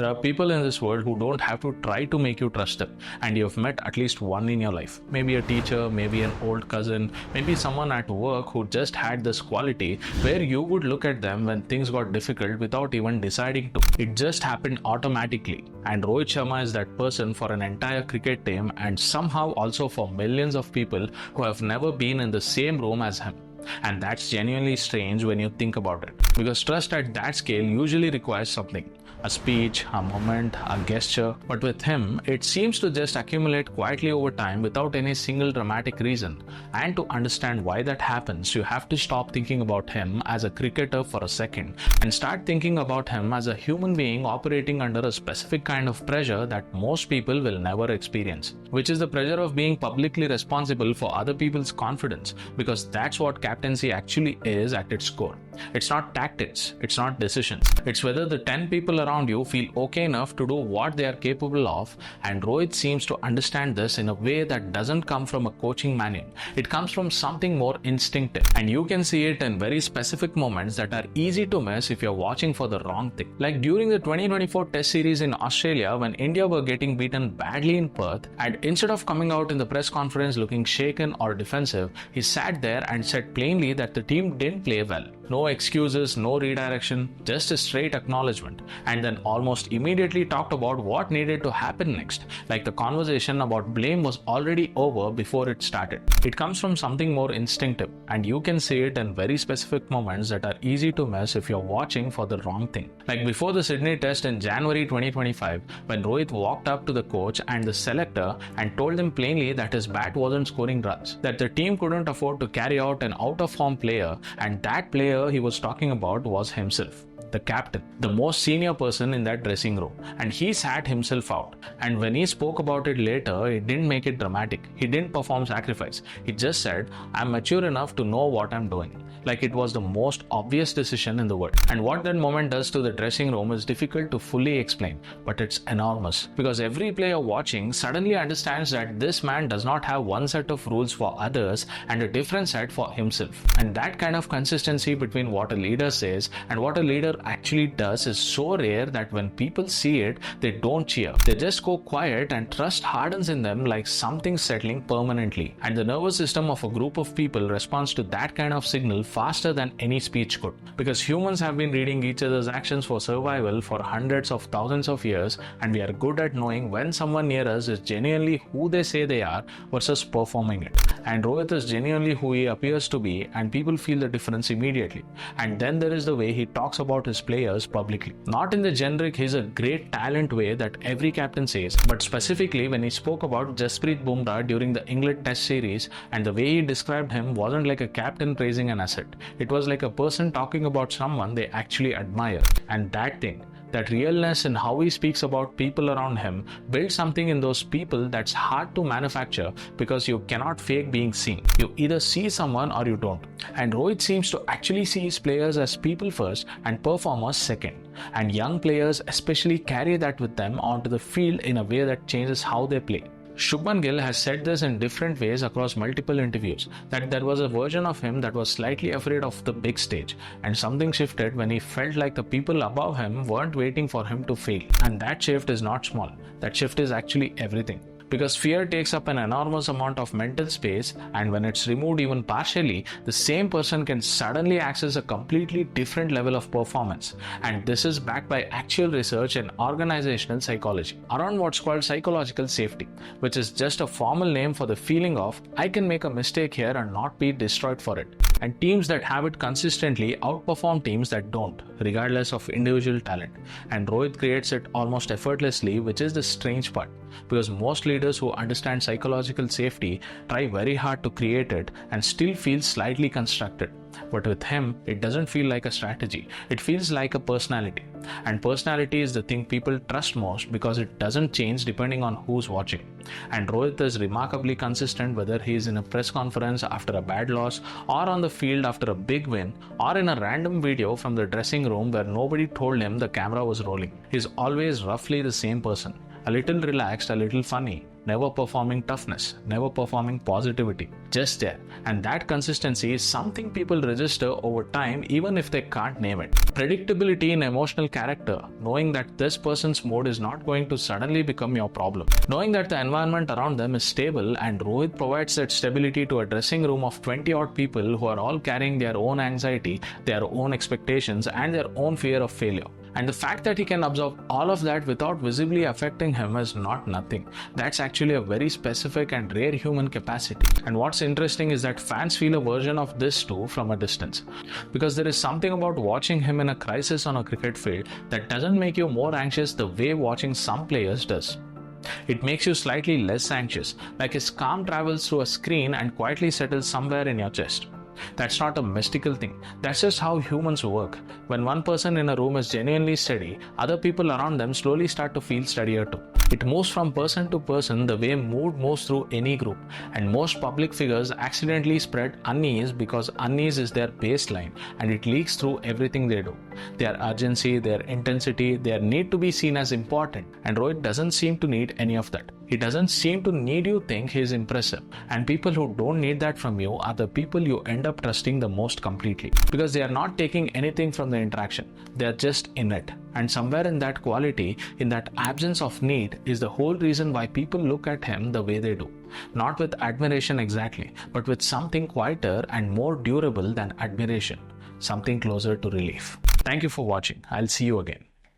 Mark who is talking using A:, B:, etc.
A: There are people in this world who don't have to try to make you trust them, and you've met at least one in your life. Maybe a teacher, maybe an old cousin, maybe someone at work who just had this quality where you would look at them when things got difficult without even deciding to. It just happened automatically. And Rohit Sharma is that person for an entire cricket team, and somehow also for millions of people who have never been in the same room as him. And that's genuinely strange when you think about it, because trust at that scale usually requires something: a speech, a moment, a gesture. But with him, it seems to just accumulate quietly over time without any single dramatic reason. And to understand why that happens, you have to stop thinking about him as a cricketer for a second and start thinking about him as a human being operating under a specific kind of pressure that most people will never experience, which is the pressure of being publicly responsible for other people's confidence, because that's what captaincy actually is at its core. It's not tactics, it's not decisions. It's whether the 10 people around you feel okay enough to do what they are capable of, and Rohit seems to understand this in a way that doesn't come from a coaching manual. It comes from something more instinctive, and you can see it in very specific moments that are easy to miss if you're watching for the wrong thing. Like during the 2024 Test series in Australia, when India were getting beaten badly in Perth, and instead of coming out in the press conference looking shaken or defensive, he sat there and said plainly that the team didn't play well. No excuses, no redirection, just a straight acknowledgement, and then almost immediately talked about what needed to happen next, like the conversation about blame was already over before it started. It comes from something more instinctive, and you can see it in very specific moments that are easy to miss if you're watching for the wrong thing. Like before the Sydney Test in January 2025, when Rohit walked up to the coach and the selector and told them plainly that his bat wasn't scoring runs, that the team couldn't afford to carry out an out-of-form player, and that player he was talking about was himself, the captain, the most senior person in that dressing room, and he sat himself out. And when he spoke about it later, he didn't make it dramatic. He didn't perform sacrifice. He just said, "I'm mature enough to know what I'm doing." Like it was the most obvious decision in the world. And what that moment does to the dressing room is difficult to fully explain, but it's enormous, because every player watching suddenly understands that this man does not have one set of rules for others and a different set for himself. And that kind of consistency between what a leader says and what a leader actually does is so rare that when people see it, they don't cheer. They just go quiet, and trust hardens in them like something settling permanently. And the nervous system of a group of people responds to that kind of signal faster than any speech could, because humans have been reading each other's actions for survival for hundreds of thousands of years, and we are good at knowing when someone near us is genuinely who they say they are versus performing it. And Rohit is genuinely who he appears to be, and people feel the difference immediately. And then there is the way he talks about his players publicly. Not in the generic "he's a great talent" way that every captain says, but specifically when he spoke about Jasprit Bumrah during the England Test series, and the way he described him wasn't like a captain praising an asset. It was like a person talking about someone they actually admire. And that thing, that realness in how he speaks about people around him, builds something in those people that's hard to manufacture, because you cannot fake being seen. You either see someone or you don't. And Rohit seems to actually see his players as people first and performers second. And young players especially carry that with them onto the field in a way that changes how they play. Shubman Gill has said this in different ways across multiple interviews, that there was a version of him that was slightly afraid of the big stage, and something shifted when he felt like the people above him weren't waiting for him to fail. And that shift is not small. That shift is actually everything. Because fear takes up an enormous amount of mental space, and when it's removed even partially, the same person can suddenly access a completely different level of performance. And this is backed by actual research in organizational psychology around what's called psychological safety, which is just a formal name for the feeling of "I can make a mistake here and not be destroyed for it." And teams that have it consistently outperform teams that don't, regardless of individual talent. And Rohit creates it almost effortlessly, which is the strange part, because most leaders who understand psychological safety try very hard to create it and still feel slightly constructed. But with him, it doesn't feel like a strategy. It feels like a personality. And personality is the thing people trust most, because it doesn't change depending on who's watching. And Rohit is remarkably consistent, whether he is in a press conference after a bad loss, or on the field after a big win, or in a random video from the dressing room where nobody told him the camera was rolling. He's always roughly the same person. A little relaxed, a little funny, never performing toughness, never performing positivity, just there. And that consistency is something people register over time even if they can't name it. Predictability in emotional character, knowing that this person's mood is not going to suddenly become your problem. Knowing that the environment around them is stable, and Rohit provides that stability to a dressing room of 20 odd people who are all carrying their own anxiety, their own expectations, and their own fear of failure. And the fact that he can absorb all of that without visibly affecting him is not nothing. That's actually a very specific and rare human capacity. And what's interesting is that fans feel a version of this too from a distance. Because there is something about watching him in a crisis on a cricket field that doesn't make you more anxious the way watching some players does. It makes you slightly less anxious, like his calm travels through a screen and quietly settles somewhere in your chest. That's not a mystical thing. That's just how humans work. When one person in a room is genuinely steady, other people around them slowly start to feel steadier too. It moves from person to person the way mood moves through any group. And most public figures accidentally spread unease because unease is their baseline and it leaks through everything they do. Their urgency, their intensity, their need to be seen as important. And Rohit doesn't seem to need any of that. He doesn't seem to need you think he's impressive. And people who don't need that from you are the people you end up trusting the most completely. Because they are not taking anything from the interaction. They are just in it. And somewhere in that quality, in that absence of need, is the whole reason why people look at him the way they do. Not with admiration exactly, but with something quieter and more durable than admiration. Something closer to relief. Thank you for watching. I'll see you again.